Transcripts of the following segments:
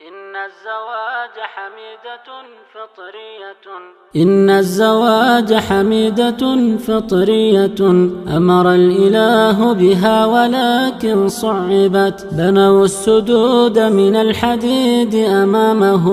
إن الزواج حميدة فطرية أمر الإله بها ولكن صعبت. بنوا السدود من الحديد أمامه،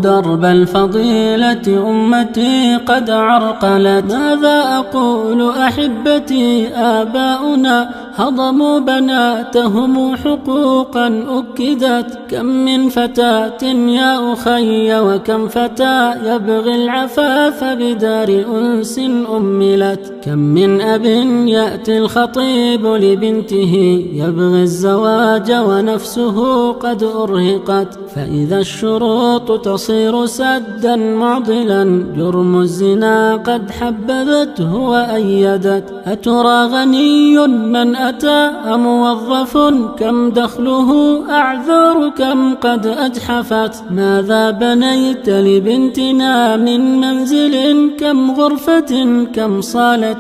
درب الفضيلة أمتي قد عرقلت. ماذا أقول أحبتي؟ آباؤنا هضموا بناتهم حقوقا أكدت. كم من فتاة يا أخي وكم فتى يبغي العفاف بدار أنس أملت. كم من أب يأتي الخطيب لبنته يبغي الزواج ونفسه قد أرهقت. فإذا الشروط تصير سدا معضلا، جرم الزنا قد حبذته وأيدت. أترى غني من أتى أم موظف؟ كم دخله؟ أعذار كم قد أجحفت. ماذا بنيت لبنتنا من منزل؟ كم غرفة كم صالة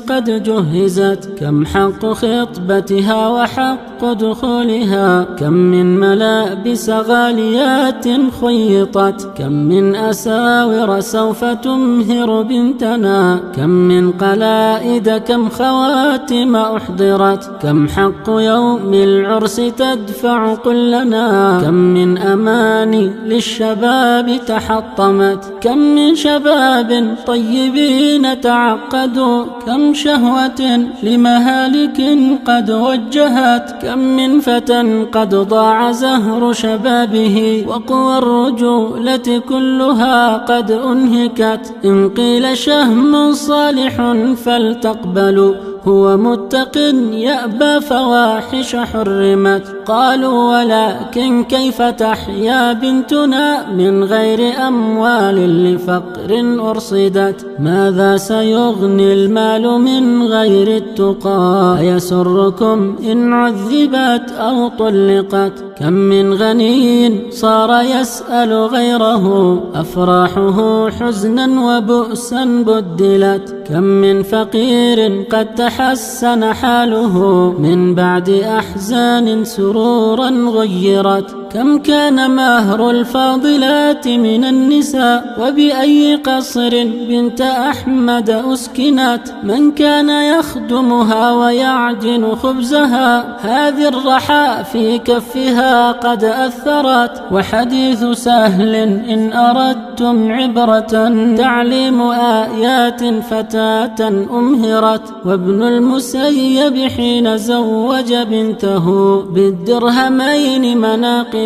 قد جهزت. كم حق خطبتها وحق دخولها؟ كم من ملابس غاليات خيطت. كم من أساور سوف تمهر بنتنا؟ كم من قلائد كم خواتم أحضرت. كم حق يوم العرس تدفع كلنا؟ كم من أماني للشباب تحطمت. كم من شباب طيبين تعقدوا؟ كم شهوة لمهالك قد وجهت. كم من فتى قد ضاع زهر شبابه وقوى الرجولة كلها قد أنهكت. إن قيل شهم صالح فلتقبلوا، هو متق يأبى فواحش حرمت. قالوا ولكن كيف تحيا بنتنا من غير أموال لفقر أرصدت. ماذا سيغني المال من غير التقى؟ أيسركم إن عذبت أو طلقت؟ كم من غني صار يسأل غيره، أفراحه حزنا وبؤسا بدلت. كم من فقير قد تحسن حاله، من بعد أحزان سرورا غيرت. كم كان مهر الفاضلات من النساء، وبأي قصر بنت أحمد أسكنت. من كان يخدمها ويعجن خبزها، هذه الرحى في كفها قد أثرت. وحديث سهل إن أردتم عبرة، تعليم آيات فتاة أمهرت. وابن المسيب حين زوج بنته بالدرهمين مناقب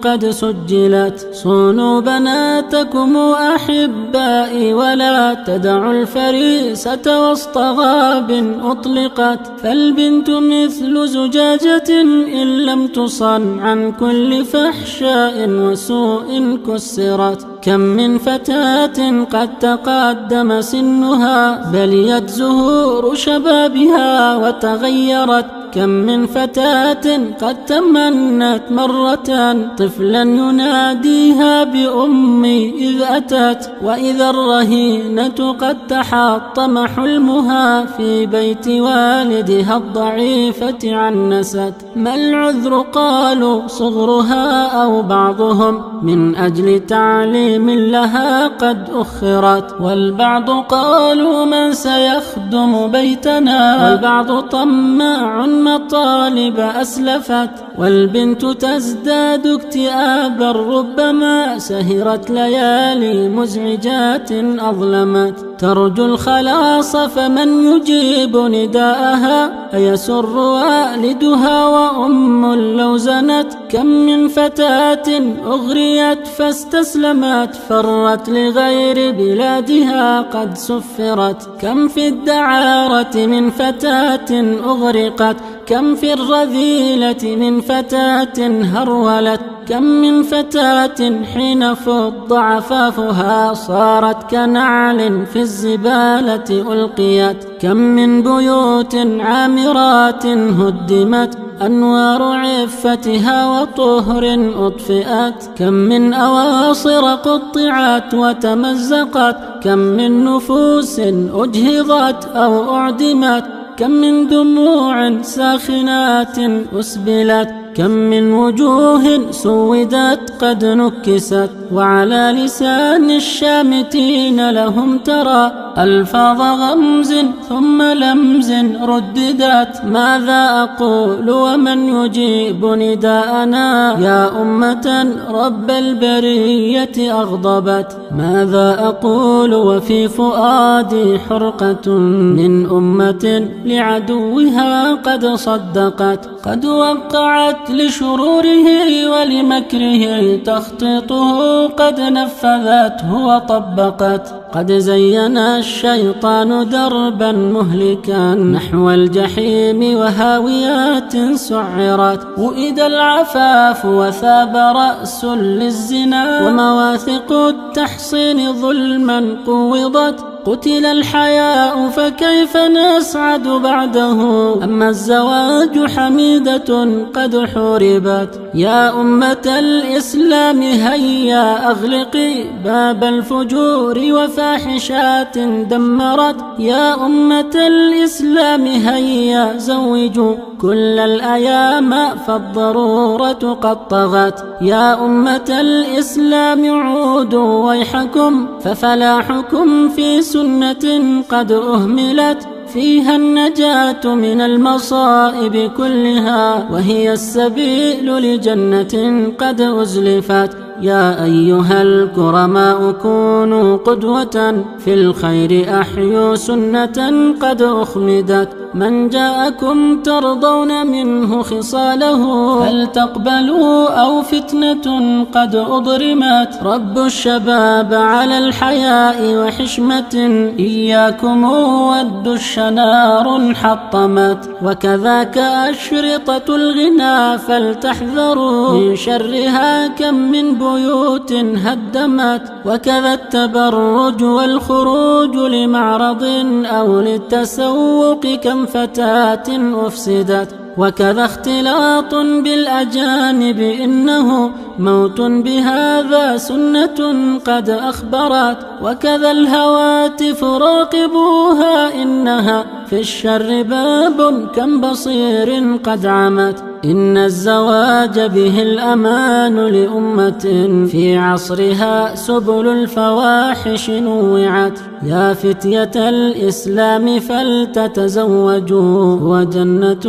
قد سجلت. صونوا بناتكم أحبائي ولا تدعوا الفريسة وسط غاب أطلقت. فالبنت مثل زجاجة إن لم تصن عن كل فحشاء وسوء كسرت. كم من فتاة قد تقدم سنها، بليت زهور شبابها وتغيرت. كم من فتاة قد تمنت مرة طفلا يناديها بأمي إذ أتت. وإذا الرهينة قد تحطم حلمها في بيت والدها الضعيفة عنست. ما العذر؟ قالوا صغرها أو بعضهم من أجل تعليم لها قد أخرت. والبعض قالوا من سيخدم بيتنا، والبعض طماع مطالب أسلفت. والبنت تزداد اكتئابا ربما سهرت ليالي مزعجات أظلمت. ترجو الخلاص فمن يجيب نداءها، أيسر والدها وأم لو زنت. كم من فتاة أغريت فاستسلمت، فرت لغير بلادها قد سفرت. كم في الدعارة من فتاة أغرقت، كم في الرذيلة من فتاة هرولت. كم من فتاة حين فض عفافها صارت كنعل في الزبالة ألقيت. كم من بيوت عامرات هدمت، أنوار عفتها وطهر أطفئت. كم من أواصر قطعت وتمزقت، كم من نفوس أجهضت أو أعدمت. كم من دموع ساخنات أسبلت، كم من وجوه سودت قد نكست، وعلى لسان الشامتين لهم ترى ألفاظ غمز ثم لمز رددت. ماذا أقول ومن يجيب نداءنا؟ يا أمة رب البرية أغضبت. ماذا أقول وفي فؤادي حرقة من أمة لعدوها قد صدقت، قد وقعت لشروره ولمكره تخطيطه، قد نفذته وطبقت. قد زين الشيطان دربا مهلكا نحو الجحيم وهاويات سعرت، وإذ العفاف وثاب رأس للزنا، ومواثق التحصين ظلما قوضت. قتل الحياء فكيف نسعد بعده؟ أما الزواج حميدة قد حوربت. يا أمة الإسلام هيا أغلقي باب الفجور وفاحشات دمرت. يا أمة الإسلام هيا زوجوا كل الأيام فالضرورة قد طغت. يا أمة الإسلام عودوا ويحكم ففلاحكم في سنة قد أهملت، فيها النجاة من المصائب كلها، وهي السبيل لجنة قد أزلفت. يا أيها الكرماء كونوا قدوة في الخير، أحيوا سنة قد أخمدت. من جاءكم ترضون منه خصاله فلتقبلوا أو فتنة قد أضرمت. رب الشباب على الحياء وحشمة، إياكم ود الشنار حطمت. وكذاك أشرطة الغنى فلتحذروا من شرها، كم من بيوت هدمت. وكذا التبرج والخروج لمعرض أو للتسوق، كم فتاة أفسدت. وكذا اختلاط بالأجانب إنه موت، بهذا سنة قد أخبرت. وكذا الهواتف راقبوها إنها في الشر باب، كم بصير قد عمت. إن الزواج به الأمان لأمة، في عصرها سبل الفواحش نوعت. يا فتية الإسلام فلتتزوجوا، هو جنة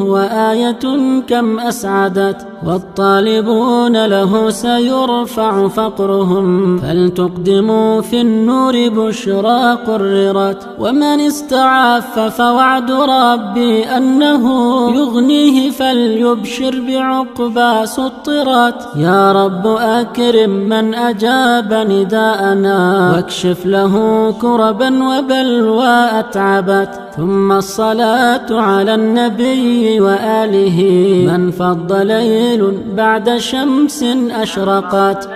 هو آية كم أسعدت. والطالبون له سيرفع فقرهم، فلتقدموا في النور بشرى قررت. ومن استعاف فوعد ربي أنه يغنيه، فليبشر بعقبى سطرت. يا رب أكرم من أجاب نداءنا، واكشف له كربا وبلوى أتعبت. ثم الصلاة على النبي وآله، من فض ليل بعد شمس أشرقت.